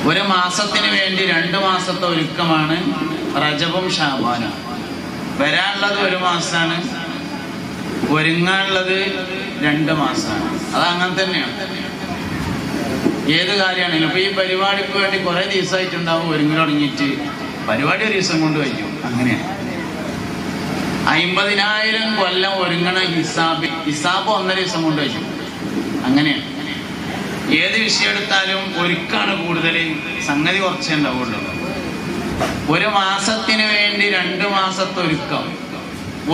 ഒരു മാസത്തിന് വേണ്ടി 2 മാസത്തെ ഒരുക്കമാണ് റജബും ഷാബാനും. വരാനുള്ളത് 1 മാസമാണ്, ഒരുങ്ങാനുള്ളത് 2 മാസമാണ്. അതങ്ങനെ തന്നെയാണ് ഏത് കാര്യമാണെങ്കിലും. ഇപ്പൊ ഈ പരിപാടിക്ക് വേണ്ടി കുറെ ദിവസമായിട്ടുണ്ടാവും ഒരുങ്ങി തുടങ്ങിയിട്ട്, പരിപാടി ഒരു ദിവസം കൊണ്ട് കഴിയും. അങ്ങനെയാണ് 50,000 കൊല്ലം ഒരുങ്ങണ ഹിസാബ് 1.5 ദിവസം കൊണ്ട് കഴിയും. അങ്ങനെയാണ് ഏത് വിഷയം എടുത്താലും ഒരുക്കാണ് കൂടുതൽ, സംഗതി കുറച്ചേ ഉണ്ടാവുള്ളൂ. 1 മാസത്തിന് വേണ്ടി 2 മാസത്തെ ഒരുക്കം,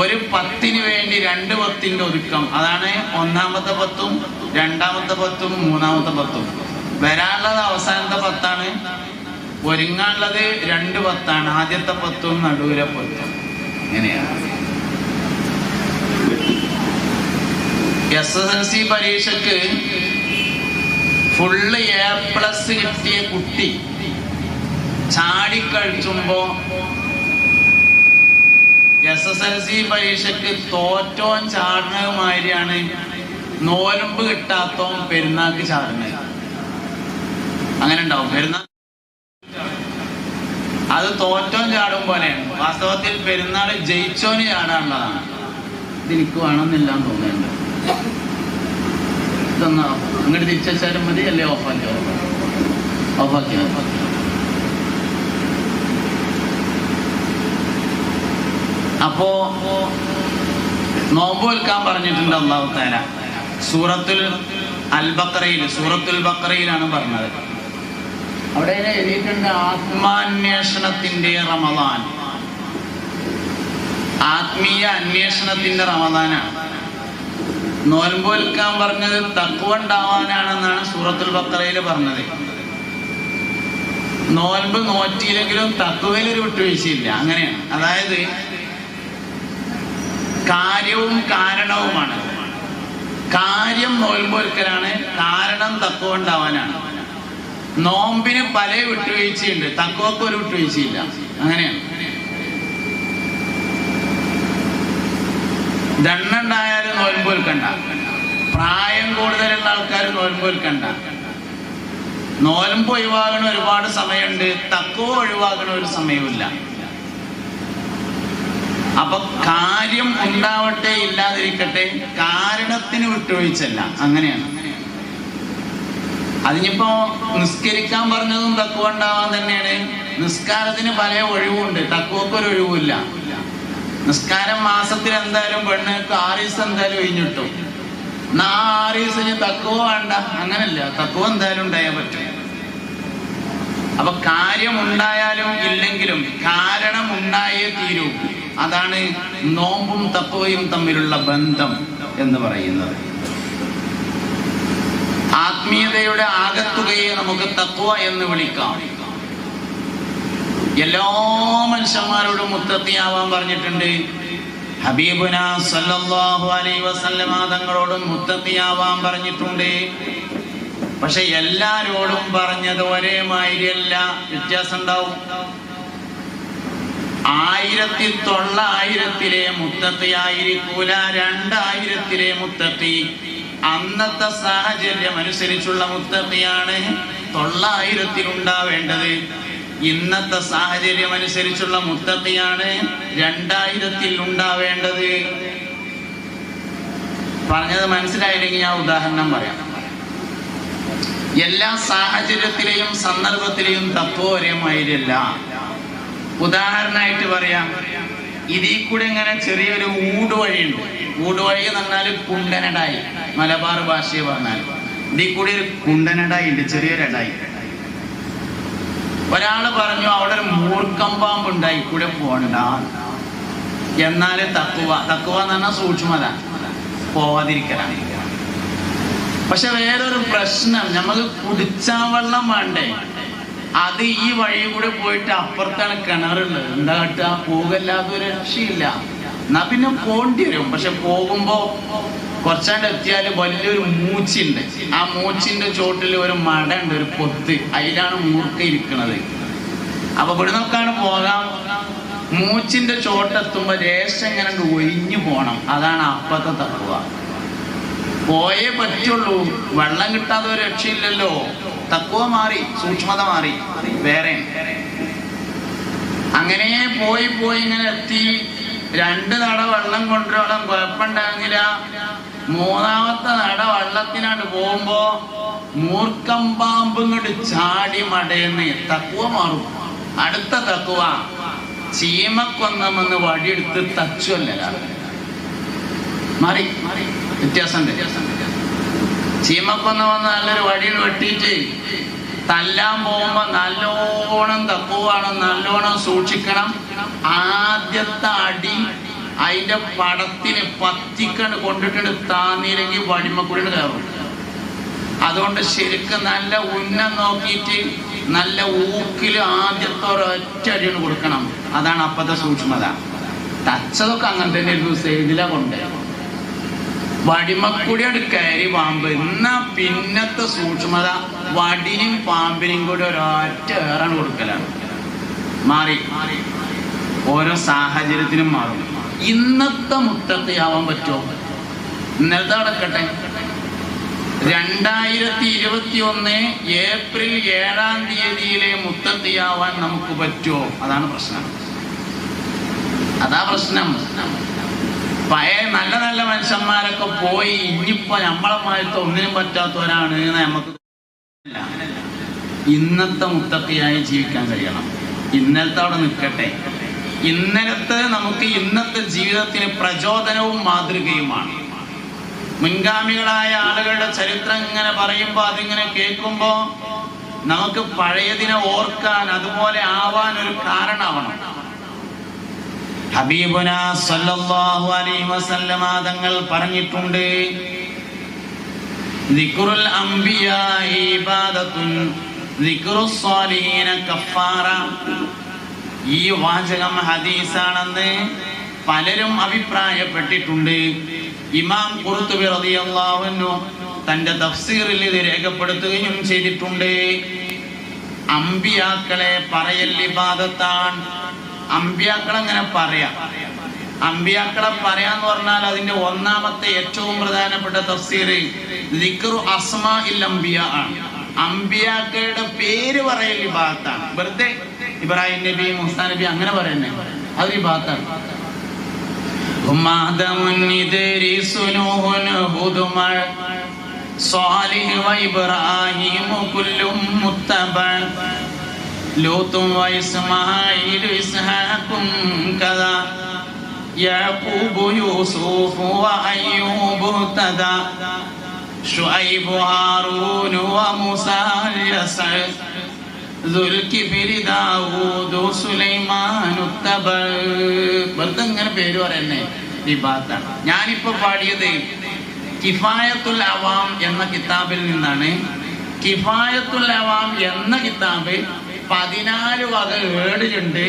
ഒരു 10ന് വേണ്ടി 2 10ന്റെ ഒരുക്കം. അതാണ് 1ാമത്തെ 10ഉം 2ാമത്തെ 10ഉം 3ാമത്തെ 10ഉം. വരാനുള്ളത് അവസാനത്തെ 10ആണ്, ഒരുങ്ങാനുള്ളത് 2 10ആണ്, ആദ്യത്തെ 10ഉം നടുവിലെ 10ഉം. ഇങ്ങനെയാണ്. SSLC പരീക്ഷക്ക് ഫുള്ള് A+ കിട്ടിയ കുട്ടി ചാടിക്കഴിച്ചുമ്പോ SSLC പരീക്ഷക്ക് തോറ്റോൻ ചാടുന്നതുമാതിരിയാണ് നോലമ്പ് കിട്ടാത്തോൻ പെരുന്നാൾക്ക് ചാടുന്നത്. അങ്ങനെ ഉണ്ടാവും. പെരുന്നാൾ അത് തോറ്റോൻ ചാടും പോലെയാണ്. വാസ്തവത്തിൽ പെരുന്നാൾ ജയിച്ചോന് ചാടാനുള്ളതാണ്. ഇതെനിക്ക് വേണമെന്നില്ലാന്ന് തോന്നുന്നുണ്ട്. ഇതൊന്നാ അങ്ങോട്ട് തിരിച്ചാലും മതി, അല്ലേ ഓഫാക്കിയോ? അപ്പോ നോമ്പ് വെക്കാൻ പറഞ്ഞിട്ടുണ്ട് അല്ലാഹു തആല. സൂറത്തുൽ ബഖറയിലാണ് പറഞ്ഞത്. അവിടെ എഴുതിയിട്ടുണ്ട് ആത്മാന്വേഷണത്തിന്റെ റമദാൻ. ആത്മീയ അന്വേഷണത്തിന്റെ റമദാനാണ്. നോമ്പ് വെക്കാൻ പറഞ്ഞത് തഖ്വ ഉണ്ടാവാനാണെന്നാണ് സൂറത്തുൽ ബഖറയിൽ പറഞ്ഞത്. നോൻപ് നോറ്റിയില്ലെങ്കിലും തഖ്വയിൽ ഒരു വിട്ടുവീഴ്ചയില്ല. അങ്ങനെയാണ്. അതായത് കാര്യവും കാരണവുമാണ്. കാര്യം നോമ്പ് വെക്കലാണ്, കാരണം തഖ്വ ഉണ്ടാവാനാണ്. നോമ്പിന് പല വിട്ടുവീഴ്ചയുണ്ട്, തഖ്വക്ക് ഒരു വിട്ടുവീഴ്ചയില്ല. അങ്ങനെയാണ്. ദണ്ണുണ്ടായാലും നോമ്പ് വെക്കണ്ട, പ്രായം കൂടുതലുള്ള ആൾക്കാർ നോമ്പ് വെക്കണ്ട. നോമ്പ് ഒഴിവാകണ ഒരുപാട് സമയമുണ്ട്, തഖ്വ ഒഴിവാകണ ഒരു സമയമില്ല. അപ്പൊ കാര്യം ഉണ്ടാവട്ടെ ഇല്ലാതിരിക്കട്ടെ, കാരണത്തിന് വിട്ടുവീഴ്ചല്ല. അങ്ങനെയാണ്. അതിനിപ്പോ നിസ്കരിക്കാൻ പറഞ്ഞതും തഖ്വ ഉണ്ടാവാൻ തന്നെയാണ്. നിസ്കാരത്തിന് പല ഒഴിവുണ്ട്, തഖ്വക്ക് ഒരു ഒഴിവില്ല. നിസ്കാരം മാസത്തിൽ എന്തായാലും പെണ്ണുങ്ങൾക്ക് 6 ദിവസം എന്തായാലും ഒഴിഞ്ഞിട്ടും, 6 ദിവസം തഖ്വ വേണ്ട, അങ്ങനല്ല. തഖ്വ എന്തായാലും ഉണ്ടായാൽ പറ്റും. അപ്പൊ കാര്യം ഉണ്ടായാലും ഇല്ലെങ്കിലും കാരണം ഉണ്ടായേ തീരൂ. അതാണ് നോമ്പും തഖ്വയും തമ്മിലുള്ള ബന്ധം എന്ന് പറയുന്നത്. ആത്മീയതയുടെ ആകത്തുകയെ നമുക്ക് തഖ്വ എന്ന് വിളിക്കാം. എല്ലാ മനുഷ്യന്മാരോടും മുത്തഖിയാവാൻ പറഞ്ഞിട്ടുണ്ട്. ഹബീബുന സല്ലല്ലാഹു അലൈഹി വസല്ലമ തങ്ങളോടും മുത്തഖിയാവാൻ പറഞ്ഞിട്ടുണ്ട്. പക്ഷെ എല്ലാരോടും പറഞ്ഞത് ഒരേ മാതിരിയല്ല, വ്യത്യാസം ഉണ്ടാവും. 1000-ലെ മുത്തഖിയായിരിക്കൂല 2000-ലെ മുത്തഖി. അന്നത്തെ സാഹചര്യം അനുസരിച്ചുള്ള മുത്തഖിയാണ് 900-ൽ ഉണ്ടാവേണ്ടത്. ഇന്നത്തെ സാഹചര്യം അനുസരിച്ചുള്ള മുത്തഖിയാണ് 2000-ൽ ഉണ്ടാവേണ്ടത്. പറഞ്ഞത് മനസ്സിലായില്ലെങ്കിൽ ഞാൻ ഉദാഹരണം പറയാം. എല്ലാ സാഹചര്യത്തിലെയും സന്ദർഭത്തിലെയും തഖ്വ ഒരേമാതിരിയല്ല. ഉദാഹരണമായിട്ട് പറയാം, ഇതിൽ കൂടെ ഇങ്ങനെ ചെറിയൊരു ഊടുവഴിയുണ്ട്. ഊടുവഴി എന്ന് പറഞ്ഞാൽ കുണ്ടനടായി, മലബാർ ഭാഷയെ പറഞ്ഞാൽ ഇതിൽ കൂടെ ഒരു കുണ്ടനടായി ഉണ്ട്, ചെറിയൊരടായി. ഒരാള് പറഞ്ഞു അവിടെ ഒരു മൂർക്കം പാമ്പ് ഉണ്ടായി, കൂടെ പോണ്ട. എന്നാല് തഖ്വ എന്ന് പറഞ്ഞാൽ സൂക്ഷ്മത, പോവാതിരിക്കലാണ്. പക്ഷെ വേറൊരു പ്രശ്നം, നമുക്ക് കുടിച്ചാ വെള്ളം വേണ്ടേ? അത് ഈ വഴി കൂടെ പോയിട്ട് അപ്പുറത്താണ് കിണറുള്ളത്. എന്താ കാട്ടുക? പോകല്ലാതെ ഒരു രക്ഷയില്ല. എന്നാ പിന്നെ പോണ്ടി വരും. പക്ഷെ പോകുമ്പോ കുറച്ചാണ്ട് എത്തിയാൽ വലിയൊരു മൂച്ചുണ്ട്. ആ മൂച്ചിന്റെ ചോട്ടിൽ ഒരു മട ഉണ്ട്, ഒരു പൊത്ത്. അതിലാണ് മൂർക്ക ഇരിക്കുന്നത്. അപ്പൊ ഇവിടെ നോക്കാണ് പോകാം. മൂച്ചിന്റെ ചോട്ടെത്തുമ്പോ രേഷം ഇങ്ങനെ ഒഴിഞ്ഞു പോണം. അതാണ് അപ്പത്തെ തഖ്വ. പോയേ പറ്റുള്ളൂ, വെള്ളം കിട്ടാതെ ഒരു രക്ഷയില്ലല്ലോ. തഖ്വ മാറി, സൂക്ഷ്മത മാറി, വേറെ. അങ്ങനെ പോയി ഇങ്ങനെ എത്തി. 2 നട വെള്ളം കൊണ്ടുവരണം, കുഴപ്പമുണ്ടാകുന്നില്ല. 3ാമത്തെ നട വെള്ളത്തിനാണ്ട് പോകുമ്പോ മൂർക്കം പാമ്പ് ഇങ്ങോട്ട് ചാടി മടയെന്ന്. തഖ്വ മാറും. അടുത്ത തഖ്വ ചീമക്കൊന്നമെന്ന് വടിയെടുത്ത് തച്ചുവല്ല, മാറി, വ്യത്യാസമുണ്ട്. ചീമക്കൊന്ന വന്ന് നല്ലൊരു വടിയിൽ വെട്ടിയിട്ട് തല്ലാൻ പോകുമ്പോ നല്ലോണം തഖ്വയാണ്, നല്ലോണം സൂക്ഷിക്കണം. ആദ്യത്തെ അടി അതിന്റെ പടത്തിന് പത്തിക്കണ്ട് കൊണ്ടിട്ട് താന്നില്ലെങ്കിൽ വടിമക്കുള്ളിൽ കയറും. അതുകൊണ്ട് ശരിക്കും നല്ല ഉന്നം നോക്കിയിട്ട് നല്ല ഊക്കില് ആദ്യത്തെ ഒരൊറ്റ അടിയാണ് കൊടുക്കണം. അതാണ് അപ്പത്തെ സൂക്ഷ്മത. തച്ചതൊക്കെ അങ്ങനെ തന്നെ ഒരു സൈഡിലാ കൊണ്ട് വടിമക്കൂടിയാണ് കയറി പാമ്പ്. എന്നാ പിന്നത്തെ സൂക്ഷ്മത വടിനും പാമ്പിനും കൂടി ഒരൊറ്റ ഏറാണ് കൊടുക്കലാണ്. മാറി, ഓരോ സാഹചര്യത്തിനും മാറും. ഇന്നത്തെ മുത്തഖിയാവാൻ പറ്റുമോ? ഇന്നലത്തെ നടക്കട്ടെ. 2021 ഏപ്രിൽ 7-ാം തീയതിയിലെ മുത്തഖിയാവാൻ നമുക്ക് പറ്റുമോ? അതാണ് പ്രശ്നം. അതാ പ്രശ്നം. പഴയ നല്ല നല്ല മനുഷ്യന്മാരൊക്കെ പോയി ഇനിയിപ്പോ നമ്മളെ മായത്ത് ഒന്നിനും പറ്റാത്തവരാണ് നമുക്ക്. ഇന്നത്തെ മുത്തഖിയായി ജീവിക്കാൻ കഴിയണം. ഇന്നലത്തെ അവിടെ നിൽക്കട്ടെ. ഇന്നലത്തെ നമുക്ക് ഇന്നത്തെ ജീവിതത്തിന് പ്രചോദനവും മാതൃകയുമാണ്. മുൻഗാമികളായ ആളുകളുടെ ചരിത്രം ഇങ്ങനെ പറയുമ്പോ, അതിങ്ങനെ കേൾക്കുമ്പോ നമുക്ക് പഴയതിനെ ഓർക്കാൻ, അതുപോലെ ആവാൻ ഒരു കാരണമാവണം. ഹബീബുനാ സല്ലല്ലാഹു അലൈഹി വസല്ലമ തങ്ങൾ പറഞ്ഞിട്ടുണ്ട്, ദിക്റുൽ അംബിയാഇ ഇബാദത്തുൻ ദിക്റുസ് സ്വാലിഹീന കഫാറ. ഈ വാചകം ഹദീസാണെന്ന് പലരും അഭിപ്രായപ്പെട്ടിട്ടുണ്ട്. ഇമാം ഖുർത്തുബി റളിയല്ലാഹു അൻഹു തന്റെ തഫ്സീറിൽ ഇത് രേഖപ്പെടുത്തുകയും ചെയ്തിട്ടുണ്ട്. അംബിയാക്കളെ പറയൽ ഇബാദത്താണ്. അംബിയാക്കളെ അങ്ങനെ പറയാം. അംബിയാക്കളെ പറയാന്ന് പറഞ്ഞാൽ അതിന്റെ ഒന്നാമത്തെ ഏറ്റവും പ്രധാനപ്പെട്ട തഫ്സീർ ദിക്റു അസ്മാഇൽ അംബിയാ ആണ്. അംബിയാക്കളുടെ പേര് പറയൽ ഇബാദത്താണ്. വെറുതെ ഇബ്രാഹിം നബി, മൂസാ നബി അങ്ങനെ പറയുന്നേ, അതൊരു ഇബാദത്താണ്. സാലിഹ് വഇബ്രാഹിം കുല്ലും മുത്തബഅ ലൂത്തും വഇസ്മാഈൽ ഇസ്ഹാഖും കദാ യാഖൂബ് യൂസുഫ് വഅയ്യൂബ് തദാ ശുഐബ് ഹാറൂൻ വമുസാ യസഅ ദുൽകിഫ്ലി ദാവൂദ് സുലൈമാൻ തബഅ. വെറുതെ ഇങ്ങനെ പേര് പറയുന്നേ ഇബാദത്താണ്. ഞാനിപ്പോ പാടിയത് കിഫായത്തുൽ അവാം എന്ന കിതാബിൽ നിന്നാണ്. കിഫായത്തുൽ അവാം എന്ന കിതാബ് 14 വക ഏടുണ്ട്.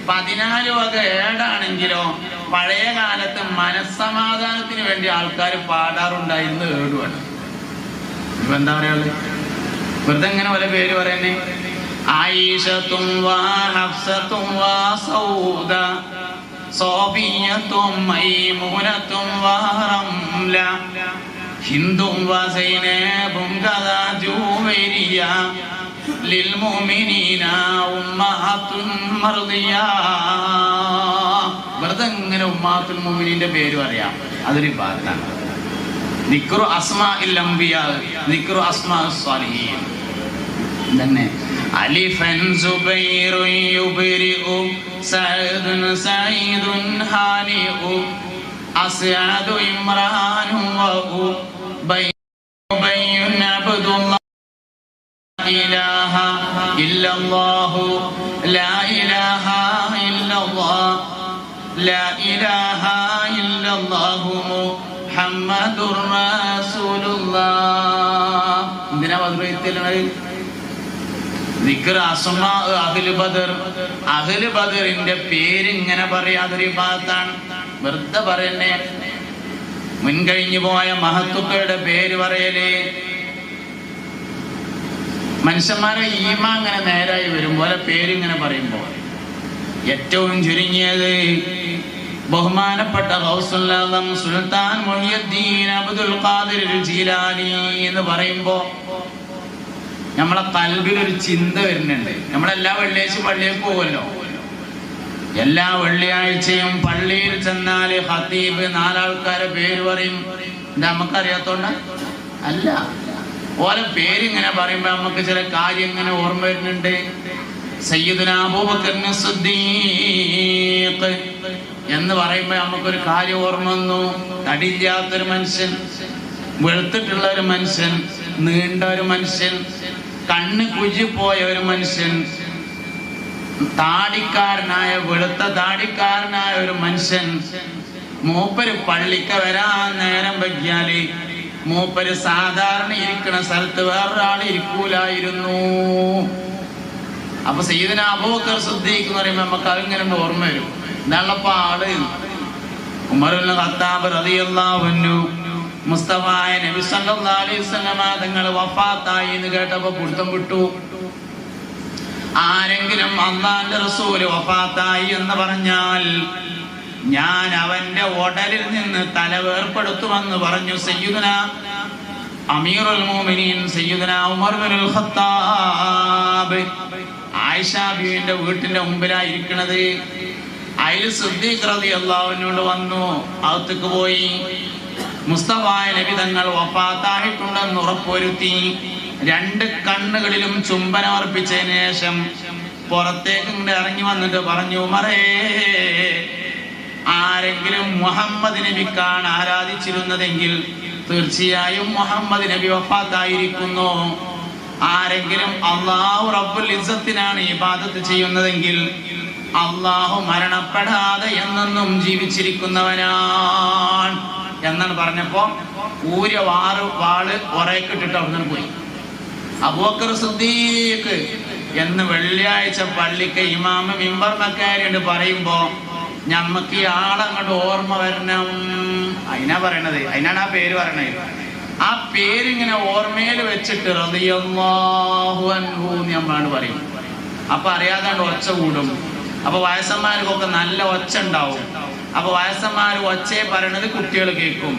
14 വക ഏടാണെങ്കിലോ പഴയ കാലത്ത് മനസ്സമാധാനത്തിന് വേണ്ടി ആൾക്കാർ പാടാറുണ്ടായിരുന്ന ഏടുവാണ്. ഇപ്പൊ എന്താ പറയാ, വെറുതെ ഇങ്ങനെ പല പേര് പറയുന്നേ. ആയിഷത്തും വാ ഹഫ്സത്തും വാ സൗദ സോഫിയത്തും മൈമൂനത്തും വാ റംല ഹിന്ദും വാ സൈനബും കദാ ജുവൈരിയ ലിൽമുഅ്മിനീന ഉമ്മഹാത്തുൻ മർദിയ. വെറുതെ ഇങ്ങനെ ഉമ്മഹാത്തുൽ മുഅ്മിനീന്റെ പേര് പറയാം. അതൊരു ഇബാദത്താണ്. ദിക്റു അസ്മാഇൽ അംബിയാ, ദിക്റു അസ്മാഉസ് സ്വാലിഹീൻ തന്നെ. അലിഫൻ സുബൈറു യുബ്രിഉ സഅദുൻ സഈദുൻ ഹാനിഉ അസ്അദു ഇമ്രാനു വഉബയ്യുൻ അബ്ദുല്ലാഹ് ഇലാഹ ഇല്ലല്ലാഹു ലാ ഇലാഹ ഇല്ലല്ലാഹ് ലാ ഇലാഹ ഇല്ലല്ലാഹു മുഹമ്മദുർ റസൂലുള്ളാഹ്. എന്തിനാ വദ്റയിത്തലാണ്? ദിക്ർ അസ്മാ അഹ്ലു ബദർ. അഹ്ലു ബദറിന്റെ പേര് ഇങ്ങനെ പറയാതൊരു ഇബാദത്താണ്. വെറുതെ പറയുന്നേ. മുൻകഴിഞ്ഞു പോയ മഹത്തുക്കളുടെ പേര് പറയലേ. മനുഷ്യന്മാരെ ഈമാൻ അങ്ങനെ നേരായി വരും പോലെ പേരിങ്ങനെ പറയുമ്പോൾ ഏറ്റവും ചുരുങ്ങിയത് ബഹുമാനപ്പെട്ട ഗൗസുൽ ആദം സുൽത്താൻ മുഹിയുദ്ദീൻ അബ്ദുൽ ഖാദിർ ജീലാനി എന്ന് പറയുമ്പോ നമ്മളെ കൽബിലൊരു ചിന്ത വരുന്നുണ്ട്. നമ്മളെല്ലാ വെള്ളിയാഴ്ച പള്ളിയിൽ പോകുമല്ലോ. എല്ലാ വെള്ളിയാഴ്ചയും പള്ളിയിൽ ചെന്നാൽ ഖതീബ് 4 ആൾക്കാരെ പേര് പറയും. ഇത് നമുക്കറിയാത്തോണ്ട അല്ല, ഓരോ പേരിങ്ങനെ പറയുമ്പോ നമുക്ക് ചില കാര്യം ഇങ്ങനെ ഓർമ്മ വരുന്നുണ്ട്. സയ്യിദുനാ അബൂബക്കർ സിദ്ദീഖ് എന്ന് പറയുമ്പോ നമുക്കൊരു കാര്യം ഓർമ്മ വന്നു. തടിയില്ലാത്തൊരു മനുഷ്യൻ, വെളുത്തിട്ടുള്ള ഒരു മനുഷ്യൻ, നീണ്ട ഒരു മനുഷ്യൻ, കണ്ണ് കുഴിപോയ ഒരു മനുഷ്യൻ, താടിക്കാരനായ വെളുത്ത താടിക്കാരനായ ഒരു മനുഷ്യൻ. മൂപ്പര് പള്ളിക്ക് വരാൻ നേരം വൈകിയാല് മൂപ്പര് സാധാരണ ഇരിക്കുന്ന സ്ഥലത്ത് വേറൊരാൾ ഇരിക്കൂലായിരുന്നു. അപ്പൊ സയ്യിദുനാ അബൂബക്കർ സിദ്ദീഖ് എന്ന് പറയുമ്പോ നമുക്ക് അതിങ്ങനെ ഓർമ്മ വരും. ഇതാണപ്പോ ആള്. ഉമർ ഇബ്നു ഖത്താബ് റളിയല്ലാഹു അൻഹു മുസ്തഫായ നബി സല്ലല്ലാഹു അലൈഹി വസല്ലമ തങ്ങൾ വഫാത്തായി എന്ന് കേട്ടപ്പോ പിടുത്തം വിട്ടു. ആരെങ്കിലും അല്ലാഹുവിന്റെ റസൂൽ വഫാത്തായി എന്ന് പറഞ്ഞാൽ ഞാൻ അവന്റെ ഉടലിൽ നിന്ന് തല വേർപെടുത്തുമെന്ന് പറഞ്ഞു സയ്യിദുനാ അമീറുൽ മുഅ്മിനീൻ സയ്യിദുനാ ഉമർ ഇബ്നുൽ ഖത്താബ്. ആയിഷ ബീവിന്റെ വീട്ടിന്റെ മുമ്പിലായി ഇരിക്കുന്നത്. അതിൽ സിദ്ദീഖ് റളിയല്ലാഹു അൻഹു വന്നു, അകത്തേക്ക് പോയി. മുസ്തഫായ നബി തങ്ങൾ വഫാത്തായിട്ടുണ്ടെന്ന് ഉറപ്പുവരുത്തി. 2 കണ്ണുകളിലും ചുംബനം അർപ്പിച്ചതിന് ശേഷം പുറത്തേക്ക് ഇങ്ങോട്ട് ഇറങ്ങി വന്നിട്ട് പറഞ്ഞു, ഉമറേ, ആരെങ്കിലും മുഹമ്മദ് നബിക്കാണ് ആരാധിച്ചിരുന്നതെങ്കിൽ തീർച്ചയായും മുഹമ്മദ് നബി വഫാത്തായിരിക്കുന്നു. ആരെങ്കിലും അല്ലാഹു റബ്ബുൽ ഇസ്സത്തിനാണ് ഇബാദത്ത് ചെയ്യുന്നതെങ്കിൽ അല്ലാഹു മരണപ്പെടാതെ എന്നെന്നും ജീവിച്ചിരിക്കുന്നവനാണ് എന്നാണ് പറഞ്ഞപ്പോ ഊര്യ വാള് ഒറേക്കിട്ടിട്ട് അവിടെ പോയി. അബൂബക്കർ സിദ്ദീഖ് എന്ന് വെള്ളിയാഴ്ച പള്ളിക്ക് ഇമാമ് മിമ്പർ മക്കാരിണ്ട് പറയുമ്പോ ഞമ്മക്ക് ഈ ആളങ്ങോട്ട് ഓർമ്മ വരണം. അതിനാ പറയണത്, അതിനാണ് ആ പേര് പറയണത്. ആ പേരിങ്ങനെ ഓർമ്മയിൽ വെച്ചിട്ട് റളിയല്ലാഹു അൻഹു നമ്മളാണ് പറയും. അപ്പൊ അറിയാതാണ്ട് ഒച്ച കൂടും. അപ്പൊ വയസ്സന്മാർക്കൊക്കെ നല്ല ഒച്ച ഉണ്ടാവും. അപ്പൊ വയസ്സന്മാർ ഒച്ചയെ പറയണത് കുട്ടികൾ കേൾക്കും.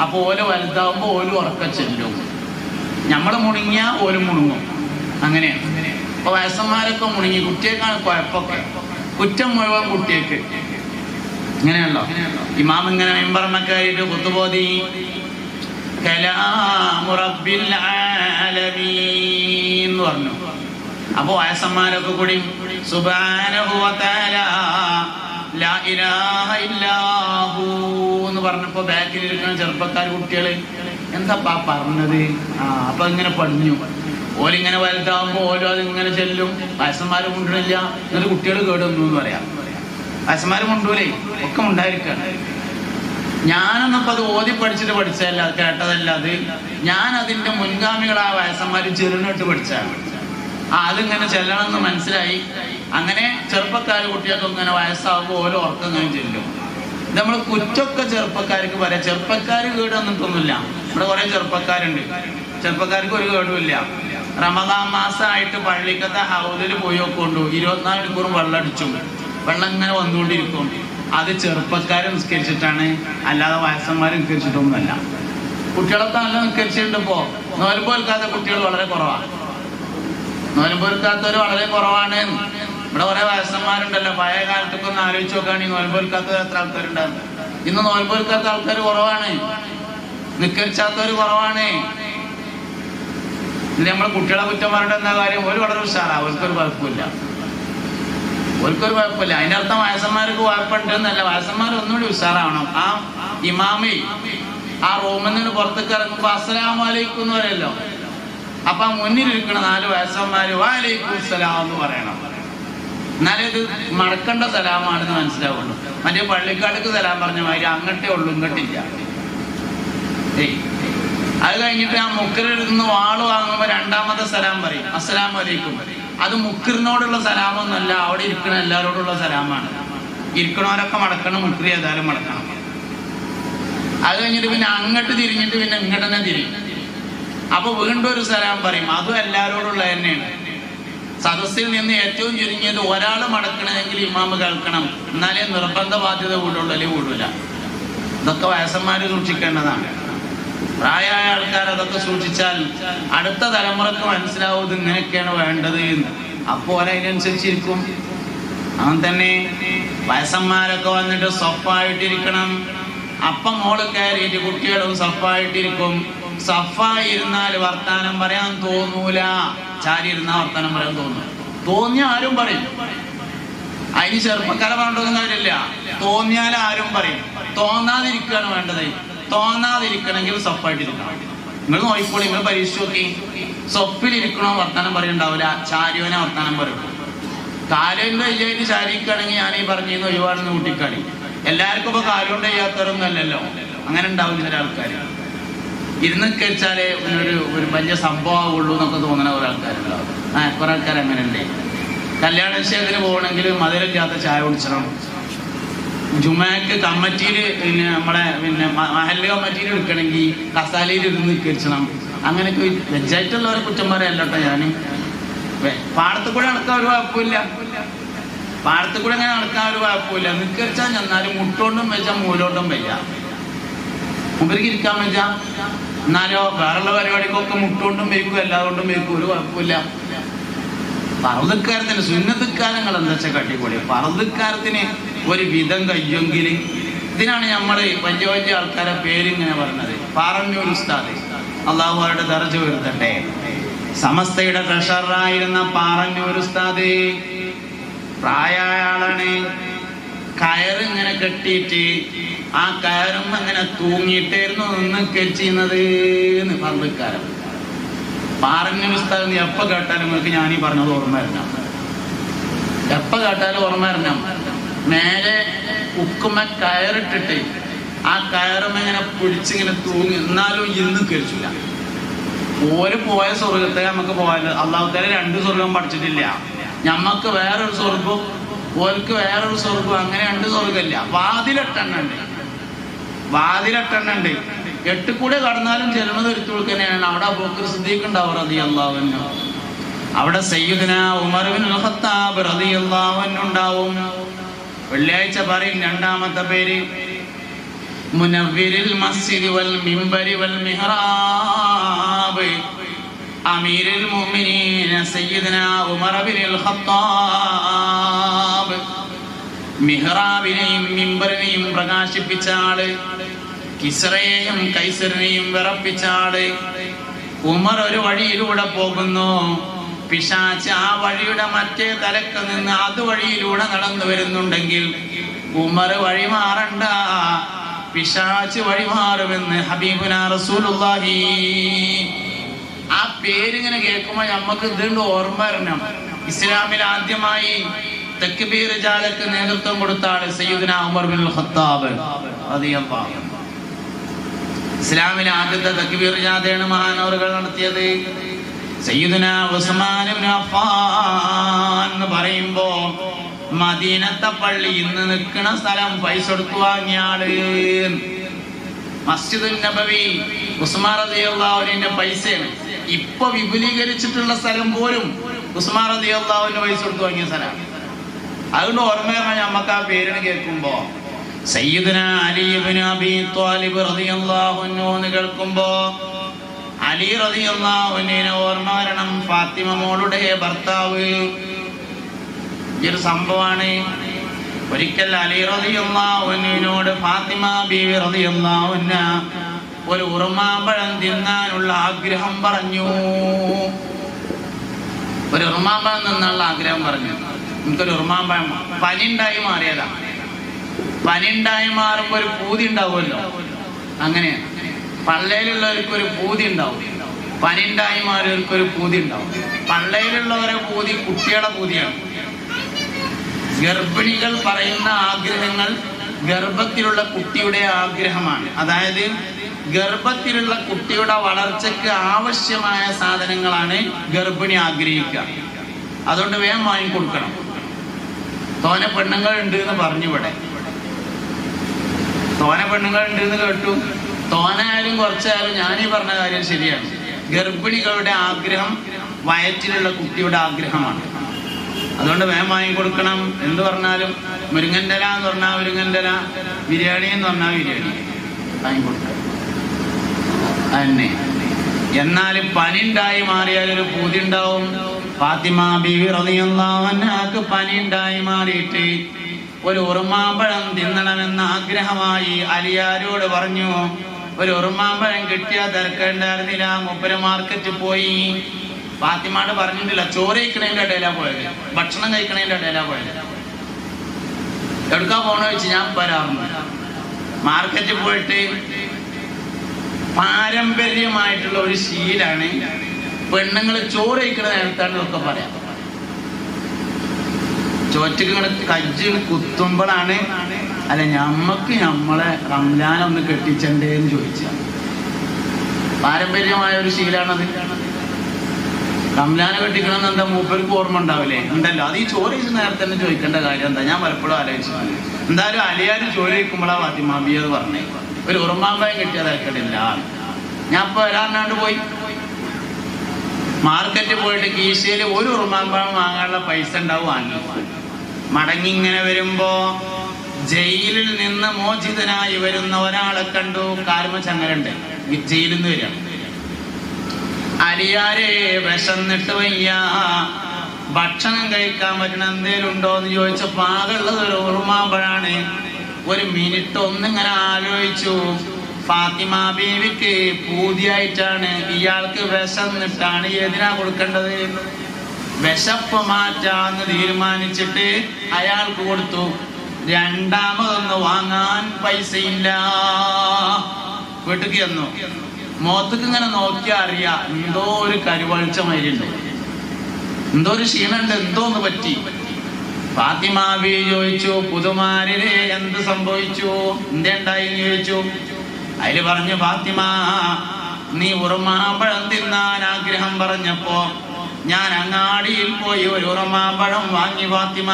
അപ്പൊ ഓല് വലുതാവുമ്പോ ഓല് ഉറക്ക ചെല്ലും. നമ്മള് മുണുങ്ങിയ ഓല് മുണുങ്ങും. അങ്ങനെയാണ്. അപ്പൊ വയസ്സന്മാരൊക്കെ മുണുങ്ങി, കുട്ടിയേക്കാണ് കുഴപ്പമൊക്കെ. കുറ്റം മുഴുവൻ കുട്ടിയേക്ക്. ഇങ്ങനെയല്ലോ ഇമാം ഇങ്ങനെ മെമ്പർമക്കായിട്ട് കുത്തുബോധി കലാമു റബ്ബിൽ ആലമീൻ എന്ന് പറഞ്ഞു. അപ്പൊ വയസ്സന്മാരൊക്കെ കൂടി സുബ്ഹാനഹു വ തആല ലാ ഇലാഹ ഇല്ലാഹു എന്ന് പറഞ്ഞപ്പോ ബാക്കിൽ ഇരിക്കുന്ന ചെറുപ്പക്കാർ കുട്ടികള് എന്താപ്പാ പറഞ്ഞത്? അപ്പൊ ഇങ്ങനെ പഠിഞ്ഞു. ഓലിങ്ങനെ വലുതാവുമ്പോ ഓരോ അതിങ്ങനെ ചെല്ലും. വയസ്സന്മാര് കൊണ്ടില്ല, എന്നിട്ട് കുട്ടികൾ കേടുന്നു എന്ന് പറയാം. വയസ്സന്മാര് കൊണ്ടൂലേ, ഒക്കെ ഉണ്ടായിരിക്കാണ്. ഞാനൊന്നപ്പോ അത് ഓതി പഠിച്ചതല്ല, കേട്ടതല്ല. അത് ഞാൻ അതിന്റെ മുൻഗാമികളായ വയസ്സന്മാര് ചെറുനിട്ട് പഠിച്ചാണ്. അതിങ്ങനെ ചെല്ലണമെന്ന് മനസ്സിലായി. അങ്ങനെ ചെറുപ്പക്കാര് കുട്ടികൾക്ക് ഇങ്ങനെ വയസ്സാകുമ്പോൾ ഓരോ ഉറക്കം ഇങ്ങനെ ചെല്ലും. നമ്മൾ കുറ്റമൊക്കെ ചെറുപ്പക്കാർക്ക് പറയാം. ചെറുപ്പക്കാര് കേടൊന്നിട്ടൊന്നുമില്ല. ഇവിടെ കുറെ ചെറുപ്പക്കാരുണ്ട്. ചെറുപ്പക്കാർക്ക് ഒരു കേടുമില്ല. റമദാൻ മാസമായിട്ട് പള്ളിക്കത്തെ ഹൗദിൽ പോയി കൊണ്ടു 24 മണിക്കൂറും വെള്ളം അടിച്ചും വെള്ളം ഇങ്ങനെ വന്നുകൊണ്ടിരിക്കും. അത് ചെറുപ്പക്കാരെ നിസ്കരിച്ചിട്ടാണ്, അല്ലാതെ വയസ്സന്മാരെ നിസ്കരിച്ചിട്ടൊന്നുമല്ല. കുട്ടികളൊക്കെ നല്ല നിസ്കരിച്ചിട്ടുണ്ട്. ഇപ്പോ നോയമ്പ് വെൽക്കാത്ത കുട്ടികൾ വളരെ കുറവാണ്. നോയമ്പ് വെൽക്കാത്തവർ വളരെ കുറവാണ്. ഇവിടെ കുറെ വയസ്സന്മാരുണ്ടല്ലോ. പഴയ കാലത്തൊക്കെ ഒന്ന് ആലോചിച്ച് നോക്കുകയാണെങ്കിൽ നോയമ്പ് വെൽക്കാത്തവർ എത്ര ആൾക്കാരുണ്ടാകും? ഇന്ന് നോയമ്പ് വെൽക്കാത്ത ആൾക്കാർ കുറവാണ്, നിസ്കരിച്ചാത്തവർ കുറവാണ്. ഇത് നമ്മൾ കുട്ടികളെ കുറ്റം പറഞ്ഞിട്ട് എന്താ കാര്യം? ഒരു വളരെ ഉഷാറാ, അവർക്കൊരു കുഴപ്പമില്ല. അതിന്റെ അർത്ഥം വയസ്സന്മാർക്ക് കുഴപ്പമുണ്ട് എന്നല്ല. വയസ്സന്മാർ ഒന്നുകൂടി ഉഷാറാവണം. ആ ഇമാമി ആ റൂമിൽ നിന്ന് പുറത്തേക്ക് ഇറങ്ങുമ്പോ അസ്സലാമു അലൈക്കും എന്ന് പറയല്ലോ. അപ്പൊ ആ മുന്നിലിരിക്കണ 4 വയസ്സന്മാര് വഅലൈക്കും സലാം എന്ന് പറയണം. എന്നാലേ ഇത് മടക്കേണ്ട സലാമാണെന്ന് മനസ്സിലാവുള്ളൂ. മറ്റേ പള്ളിക്കാർക്ക് സലാം പറഞ്ഞ മാതിരി അങ്ങട്ടേ ഉള്ളൂ, ഇങ്ങട്ടില്ല. അത് കഴിഞ്ഞിട്ട് ആ മുക്കറിൽ നിന്ന് വാള് വാങ്ങുമ്പോ 2ാമത്തെ സലാം പറയും, അസ്സലാമു അലൈക്കും. അത് മുക്കറിനോടുള്ള സലാമൊന്നുമല്ല, അവിടെ ഇരിക്കണ എല്ലാവരോടുള്ള സലാമാണ്. ഇരിക്കണവരൊക്കെ മടക്കണം, മുക്കറി ഏതായാലും മടക്കണം. അത് കഴിഞ്ഞിട്ട് പിന്നെ അങ്ങോട്ട് തിരിഞ്ഞിട്ട് പിന്നെ ഇങ്ങോട്ട് തന്നെ തിരിയും. അപ്പൊ വീണ്ടും ഒരു സലാം പറയും, അതും എല്ലാവരോടുള്ള തന്നെയാണ്. സദസ്സിൽ നിന്ന് ഏറ്റവും ചുരുങ്ങിയത് ഒരാൾ മടക്കണമെങ്കിൽ ഇമാമ് കേൾക്കണം. എന്നാലേ നിർബന്ധ ബാധ്യത കൂടുള്ളൂ, അല്ലെങ്കിൽ കൂടില്ല. ഇതൊക്കെ വയസ്സന്മാര് സൂക്ഷിക്കേണ്ടതാണ്. പ്രായമായ ആൾക്കാർ അതൊക്കെ സൂക്ഷിച്ചാൽ അടുത്ത തലമുറക്ക് മനസ്സിലാവും ഇത് ഇങ്ങനെയൊക്കെയാണ് വേണ്ടത് എന്ന്. അപ്പോൾ അതിനനുസരിച്ചിരിക്കും. അങ്ങനെ തന്നെ വയസ്സന്മാരൊക്കെ വന്നിട്ട് സഫായിട്ടിരിക്കണം. അപ്പം മോള് കയറിയിട്ട് കുട്ടികളും സഫായിട്ടിരിക്കും. സഫായി ഇരുന്നാൽ വർത്താനം പറയാൻ തോന്നൂല. ചാരി ഇരുന്നാൽ വർത്താനം പറയാൻ തോന്നിയ ആരും പറയും. അതിന് ചെറുപ്പക്കാരെ പറഞ്ഞൊന്നും കാര്യമില്ല. തോന്നിയാൽ ആരും പറയും. തോന്നാതിരിക്കുകയാണ് വേണ്ടത്. തോന്നാതിരിക്കണമെങ്കിൽ സഫായിട്ടിരിക്കണം. നിങ്ങൾ നോക്കിക്കോളി, നിങ്ങൾ പരീക്ഷ നോക്കി. സൊപ്പിലിരിക്കണോ വർത്താനം പറയണ്ടാവില്ല, ചാരിയോനെ വർത്താനം പറയും. കാലുകൊണ്ട് ചെയ്യായിട്ട് ചാരിക്കുകയാണെങ്കിൽ ഞാൻ ഈ പറഞ്ഞിരുന്നു ഒഴിവാണെന്ന് കൂട്ടിക്കാടി. എല്ലാവർക്കും ഇപ്പൊ കാലുകൊണ്ട് ചെയ്യാത്തവരൊന്നും അല്ലല്ലോ. അങ്ങനെ ഉണ്ടാവും ചില ആൾക്കാർ. ഇരുന്ന് കഴിച്ചാലേ ഒരു വലിയ സംഭവമാവുള്ളൂ എന്നൊക്കെ തോന്നുന്ന കുറെ ആൾക്കാരുണ്ടാവും. കുറെ ആൾക്കാർ അങ്ങനെ ഉണ്ട്. കല്യാണ നിശ്ചയത്തിന് പോകണമെങ്കിൽ മധുരമില്ലാത്ത ചായ കുടിച്ചണം. ജുമാക്ക് കമ്മിറ്റിയിൽ നമ്മളെ മഹല്ല് കമ്മിറ്റിയിൽ എടുക്കണമെങ്കിൽ കസാലയിൽ ഇരുന്ന് കഴിച്ചണം. അങ്ങനെയൊക്കെ വെജായിട്ടുള്ളവരെ കുറ്റം പറയല്ലോട്ടോ ഞാൻ. പാടത്ത് കൂടെ നടക്കാൻ ഒരു കുഴപ്പമില്ല. പാടത്ത് കൂടെ അങ്ങനെ നടക്കാൻ ഒരു കുഴപ്പമില്ല. നിൽക്കറിച്ചാൽ ചെന്നാലും മുട്ടോണ്ടും വെച്ച മൂലോണ്ടും വയ്യ. മുമ്പേക്ക് ഇരിക്കാൻ വെച്ച എന്നാലോ വേറുള്ള പരിപാടിക്കൊക്കെ മുട്ടോണ്ടും വയ്ക്കും, എല്ലാതുകൊണ്ടും വയ്ക്കും, ഒരു കുഴപ്പമില്ല. പറതുക്കാരത്തിന് സുന്നത്തുക്കാരങ്ങൾ എന്താ വെച്ചാൽ കട്ടിക്കൂടി. പറതുക്കാരത്തിന് ഒരു വിധം കഴിയുമെങ്കിൽ ഇതിനാണ് നമ്മൾ വലിയ വലിയ ആൾക്കാരെ പേരിങ്ങനെ പറഞ്ഞത്. പാറന്നൂർ ഉസ്താദ്, അള്ളാഹു അവരുടെ ദർജ ഉയർത്തട്ടെ. സമസ്തയുടെ ട്രഷററായിരുന്ന പാറന്നൂർ ഉസ്താദ് പ്രായമായ ആളാണ്. കയറിങ്ങനെ കെട്ടിയിട്ട് ആ കയറും അങ്ങനെ തൂങ്ങിയിട്ടായിരുന്നു നിന്ന് ചെയ്യുന്നത് പറതുക്കാരൻ. പാറന്നൂർ ഉസ്താദ് എപ്പോ കേട്ടാലും നിങ്ങൾക്ക് ഞാനീ പറഞ്ഞത് ഓർമ്മ വരണം. എപ്പോ കേട്ടാലും ഓർമ്മ വരണം. മേലെ ഉക്കുമ കയറിട്ടിട്ട് ആ കയറും ഇങ്ങനെ പിടിച്ചിങ്ങനെ തൂങ്ങി, എന്നാലും ഇന്ന് കഴിച്ചില്ല. ഓര് പോയ സ്വർഗത്തെ നമുക്ക് പോയാൽ അള്ളാഹുത്താല 2 സ്വർഗം പഠിച്ചിട്ടില്ല. ഞമ്മക്ക് വേറൊരു സ്വർഗവും ഓർക്ക് വേറൊരു സ്വർഗവും, അങ്ങനെ 2 സ്വർഗമില്ല. വാതിലെട്ടെണ്ണുണ്ട്. 8 കൂടെ കടന്നാലും ചെല്ലുന്നത് ഒരുത്തുൾക്ക് തന്നെയാണ്. അവിടെ അബൂബക്കർ സിദ്ദീഖ് ഉണ്ടാവും റളിയല്ലാഹു അൻഹു. അവിടെ സയ്യിദുനാ ഉമർ ഇബ്നുൽ ഖത്താബ് റളിയല്ലാഹു അൻഹു ഉണ്ടാവും. വെള്ളിയാഴ്ച പറയും 2ാമത്തെ പേര് മുനവ്വിരിൽ മസ്ജിദി വൽ മിംബരി വൽ മിഹ്റാബ് അമീറുൽ മുഅ്മിനീന സയ്യിദുനാ ഉമർ ഇബ്നുൽ ഖത്താബ്. മിഹ്റാബിനെയും മിംബറിനെയും പ്രകാശിപ്പിച്ച ആള്, കിസ്റയെയും കൈസറിനെയും വിറപ്പിച്ച ആള്. ഉമർ ഒരു വഴിയിലൂടെ പോകുന്നു. പിശാച് ആ വഴിയുടെ മറ്റേ തലക്ക് നിന്ന് അതുവഴിയിലൂടെ നടന്നു വരുന്നുണ്ടെങ്കിൽ ഉമർ വഴി മാറണ്ട, പിശാച് വഴിമാറുമെന്ന് ഹബീബുനാ റസൂലുള്ളാഹി. ആ പേരിങ്ങനെ കേൾക്കുമ്പോൾ നമുക്ക് ഇതുകൊണ്ട് ഓർമ്മ വരണം. ഇസ്ലാമിൽ ആദ്യമായി തക്ബീർ ജാലക്ക് നേതൃത്വം കൊടുത്ത ആള് സയ്യിദുനാ ഉമർ ഇബ്നുൽ ഖത്താബ് റളിയല്ലാഹു അൻഹു. ഇസ്ലാമിലെ ആദ്യത്തെ തക്ബീർ ജാഥയാണ് മഹാനവറുകൾ നടത്തിയത്. സയ്യിദുനാ ഉസ്മാൻ ഇബ്നു അഫ്ഫാൻ എന്ന് പറയുമ്പോ മദീനത്തെ പള്ളി ഇന്ന് നിൽക്കുന്ന സ്ഥലം പൈസ കൊടുത്തു വാങ്ങിയ ആള്. മസ്ജിദുൻ നബവി ഉസ്മാൻ റളിയല്ലാഹു അൻഹുവിന്റെ പൈസയാണ്. ഇപ്പൊ വിപുലീകരിച്ചിട്ടുള്ള സ്ഥലം പോലും ഉസ്മാൻ റളിയല്ലാഹു അൻഹു പൈസ കൊടുത്തു വാങ്ങിയ സ്ഥലമാണ്. അതുകൊണ്ട് ഓർമ്മ നമുക്ക് ആ പേരിന് കേൾക്കുമ്പോ സയ്യിദുനാ അലി ഇബ്നു അബീ ത്വാലിബ് റളിയല്ലാഹു അൻഹു എന്ന് കേൾക്കുമ്പോ അലി റളിയല്ലാഹു അൻഹുവിനെ ഓർമ്മ വരണം. ഫാത്തിമ മോളുടെ ഭർത്താവ്. ഇതൊരു സംഭവമാണ്. ഒരിക്കൽ അലി റളിയല്ലാഹു അൻഹുവിനോട് ഫാത്തിമ ബീവി റളിയല്ലാഹു അൻഹ ഒരു ഉറുമാമ്പഴം തിന്നാനുള്ള ആഗ്രഹം പറഞ്ഞു. ഒരു ഉറുമാമ്പഴം തിന്നാനുള്ള ആഗ്രഹം പറഞ്ഞു. എനിക്കൊരു ഉറുമാമ്പഴം. പനി ഉണ്ടായി മാറിയതാ. പനി ഉണ്ടായി മാറുമ്പോ ഒരു പൂതി ഉണ്ടാവുമല്ലോ. അങ്ങനെയാണ് പള്ളയിലുള്ളവർക്കൊരു പൂതി ഉണ്ടാവും. പനി ഉണ്ടായി മാറിയവർക്കൊരു പൂതി ഉണ്ടാവും. പള്ളയിലുള്ളവരെ പൂതി കുട്ടിയുടെ പൂതിയാണ്. ഗർഭിണികൾ പറയുന്ന ആഗ്രഹങ്ങൾ ഗർഭത്തിലുള്ള കുട്ടിയുടെ ആഗ്രഹമാണ്. അതായത് ഗർഭത്തിലുള്ള കുട്ടിയുടെ വളർച്ചയ്ക്ക് ആവശ്യമായ സാധനങ്ങളാണ് ഗർഭിണി ആഗ്രഹിക്കുക. അതുകൊണ്ട് വേഗം വാങ്ങിക്കൊടുക്കണം. തോന പെണ്ണുങ്ങൾ ഉണ്ട് എന്ന് പറഞ്ഞു. ഇവിടെ തോന പെണ്ണുങ്ങൾ ഉണ്ട് എന്ന് കേട്ടു. തോനായാലും കുറച്ചായാലും ഞാനീ പറഞ്ഞ കാര്യം ശരിയാണ്. ഗർഭിണികളുടെ ആഗ്രഹം വയറ്റിലുള്ള കുട്ടിയുടെ ആഗ്രഹമാണ്. അതുകൊണ്ട് വേഗം വാങ്ങിക്കൊടുക്കണം. എന്ത് പറഞ്ഞാലും മുരിങ്ങൻ്റെ ഇല എന്ന് പറഞ്ഞാൽ മുരിങ്ങൻ്റെ ഇല, ബിരിയാണി എന്ന് പറഞ്ഞാൽ ബിരിയാണി വാങ്ങിക്കൊടുക്കണം. തന്നെ. എന്നാൽ പനി ഉണ്ടായി മാറിയാൽ ഒരു പൂതി ഉണ്ടാവും. ഫാത്തിമ ബീവി റളിയല്ലാഹു അൻഹാക്ക് പനി ഉണ്ടായി മാറിയിട്ട് ഒരു ഉറുമാമ്പഴം തിന്നണമെന്ന ആഗ്രഹമായി. അലിയാരോട് പറഞ്ഞു, ഒരു ഉറുമാമ്പഴം കിട്ടിയാൽ തിരക്കേണ്ടായിരുന്നില്ല. മൂപ്പര് മാർക്കറ്റിൽ പോയി. ഫാത്തിമാട് പറഞ്ഞിട്ടില്ല, ചോറ് കഴിക്കണേന്റെ ഇടയിലാ പോയത്, ഭക്ഷണം കഴിക്കണേന്റെ ഇടയിലാ പോയത്. എവിടുക്കാ പോണ വെച്ച് ഞാൻ വരാറുണ്ട്. മാർക്കറ്റിൽ പോയിട്ട് പാരമ്പര്യമായിട്ടുള്ള ഒരു ശീലാണ് പെണ്ണുങ്ങൾ ചോറ് കഴിക്കണ നേരത്താണ് ഇതൊക്കെ പറയാം. ചോറ്റക്ക് കജ്ജ് കുത്തുമ്പോഴാണ് അല്ല ഞമ്മക്ക് നമ്മളെ റംലാനൊന്ന് കെട്ടിച്ചണ്ടേന്ന് ചോദിച്ചാൽ. പാരമ്പര്യമായ ഒരു ശീലാണത്. റംലാനെ കെട്ടിക്കണമെന്ന് എന്താ മൂപ്പർക്ക് ഓർമ്മ ഉണ്ടാവില്ലേ? ഉണ്ടല്ലോ. അത് ഈ ചോറ് കഴിച്ച നേരത്തെ തന്നെ ചോദിക്കേണ്ട കാര്യം എന്താ? ഞാൻ പലപ്പോഴും ആലോചിച്ചത്. എന്തായാലും അലിയാരും ചോറ് കഴിക്കുമ്പോഴാ ഫാത്തിമാബിയത് പറഞ്ഞേ ഒരു ഉറുമാമ്പഴം കിട്ടിയതായിട്ടില്ല. ഞാൻ ഇപ്പൊ വരാനാണ്ട് പോയി മാർക്കറ്റിൽ പോയിട്ട് കീശയിൽ ഒരു ഉറുമാമ്പഴം വാങ്ങാനുള്ള പൈസ ഉണ്ടാവും. വാങ്ങി മടങ്ങി ഇങ്ങനെ വരുമ്പോ ജയിലിൽ നിന്ന് മോചിതനായി വരുന്ന ഒരാളെ കണ്ടു. കാൽമ ചങ്ങലുണ്ട്, ജയിലിൽ നിന്ന് വരിക. അലിയാരെ വിശന്നിട്ട് വയ്യ, ഭക്ഷണം കഴിക്കാൻ പറ്റണ എന്തേലും ഉണ്ടോ എന്ന് ചോദിച്ചപ്പോ ആകെയുള്ളത് ഒരു ഉറുമാമ്പഴാണ്. ഒരു മിനിറ്റ് ഒന്നിങ്ങനെ ആലോചിച്ചു. ഫാത്തിമ ബീവിക്ക് പൂതിയായിട്ടാണ്, ഇയാൾക്ക് വിശന്നിട്ടാണ്, ഏതിനാ കൊടുക്കേണ്ടത്? വിശപ്പ് മാറ്റാന്ന് തീരുമാനിച്ചിട്ട് അയാൾക്ക് കൊടുത്തു. രണ്ടാമതൊന്ന് വാങ്ങാൻ പൈസയില്ല. വീട്ടിക്ക് ചെന്നു. മുഖത്തേക്ക് ഇങ്ങനെ നോക്കിയാ അറിയാം എന്തോ ഒരു കരുവളിച്ചമായിട്ടുണ്ട്, എന്തോ ഒരു ക്ഷീണുണ്ട്, എന്തോ ഒന്ന് പറ്റി. ഫാത്തിമ ബീവി ചോദിച്ചു, പുതുമാരിലെ എന്ത് സംഭവിച്ചു, എന്തേണ്ടായി ചോദിച്ചു. അതില് പറഞ്ഞു, ഫാത്തിമ നീ ഉറുമാമ്പഴം തിന്നാൻ ആഗ്രഹം പറഞ്ഞപ്പോ ഞാൻ അങ്ങാടിയിൽ പോയി ഒരു ഉറുമാമ്പഴം വാങ്ങി. ഫാത്തിമ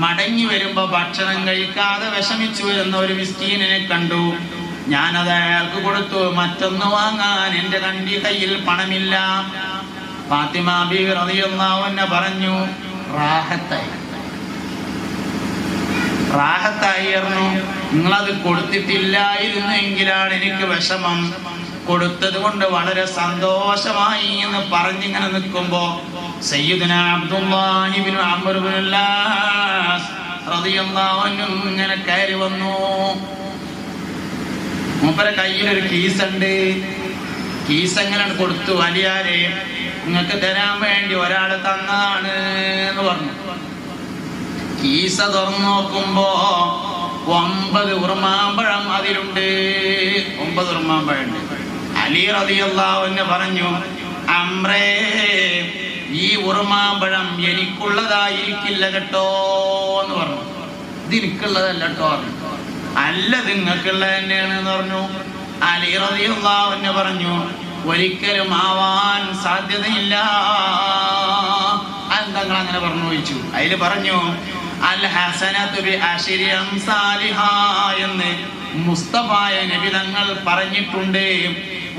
മടങ്ങി വരുമ്പോ ഭക്ഷണം കഴിക്കാതെ വിഷമിച്ചു വരുന്ന ഒരു മിസ്കീനിനെ കണ്ടു. ഞാനത് അയാൾക്ക് കൊടുത്തു. മറ്റൊന്ന് വാങ്ങാൻ എന്റെ കയ്യിൽ പണമില്ല. ഫാത്തിമ ബീവി റളിയല്ലാഹു അൻഹ പറഞ്ഞു, റാഹത്തായിരുന്നു. നിങ്ങളത് കൊടുത്തിട്ടില്ലായിരുന്നു എങ്കിലാണ് എനിക്ക് വിഷമം. കൊടുത്തത് കൊണ്ട് വളരെ സന്തോഷമായി എന്ന് പറഞ്ഞിങ്ങനെ നിൽക്കുമ്പോ സയ്യിദുനാ അബ്ദുല്ലാഹി ഇബ്നു അംർ ഇബ്നുൽ ആസ് റളിയല്ലാഹു അൻഹു ഇങ്ങനെ കയറി വന്നു. മൂപ്പരെ കയ്യിലൊരു കീസുണ്ട്. കീസ് എങ്ങനെ കൊടുത്തു. അലിയാരെ നിങ്ങൾക്ക് തരാൻ വേണ്ടി ഒരാൾ തന്നതാണ് എന്ന് പറഞ്ഞു. കീസ തുറന്നു നോക്കുമ്പോ 9 ഉറുമാമ്പഴം അതിലുണ്ട്. 9 ഉറുമാമ്പഴം ഉണ്ട്. അലി റളിയല്ലാഹു അൻഹു പറഞ്ഞു, അംറേ ഈ ഉറുമാമ്പഴം എനിക്കുള്ളതായിരിക്കില്ല കേട്ടോ എന്ന് പറഞ്ഞു. ഇത് എനിക്കുള്ളതല്ല കേട്ടോ പറഞ്ഞു. അല്ല നിങ്ങൾക്കുള്ളത് തന്നെയാണ് എന്ന് പറഞ്ഞു. അലി റളിയല്ലാഹു അൻഹു പറഞ്ഞു, ഒരിക്കലും ആവാൻ സാധ്യതയില്ല. എന്താ അങ്ങനെ പറഞ്ഞു ചോദിച്ചു. അതില് പറഞ്ഞു, അൽ ഹസനതു ബി അശ്രി അംസാലിഹാ എന്ന് മുസ്തഫായ നബി തങ്ങൾ പറഞ്ഞിട്ടുണ്ട്.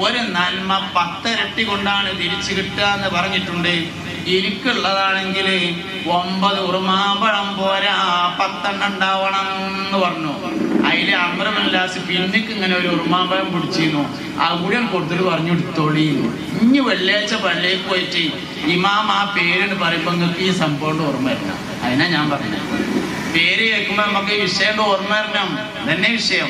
ഒരു നന്മ 10 ഇരട്ടി കൊണ്ടാണ് തിരിച്ചു കിട്ടുക എന്ന് പറഞ്ഞിട്ടുണ്ട്. എനിക്കുള്ളതാണെങ്കിൽ 9 ഉറുമാമ്പഴം പോരാ, 10 ഉണ്ടാവണം എന്ന് പറഞ്ഞു. അതിലെ അംർ ഇബ്നുൽ ആസ് പിന്നിക്ക് ഇങ്ങനെ ഒരു ഉറുമാമ്പഴം പിടിച്ചിരുന്നു. ആ കൂടെ കൊടുത്തിട്ട് പറഞ്ഞു, എടുത്തോളി. ഇനി വെള്ളിയാഴ്ച പള്ളിയിൽ പോയിട്ട് ഇമാം ആ പേരിന് പറയുമ്പോ നിങ്ങൾക്ക് ഈ സംഭവം ഓർമ്മ വരണം. അതിനാ ഞാൻ പറഞ്ഞത്. പേര് കേൾക്കുമ്പോ നമുക്ക് ഈ വിഷയം ഓർമ്മ വരണം. തന്നെ വിഷയം.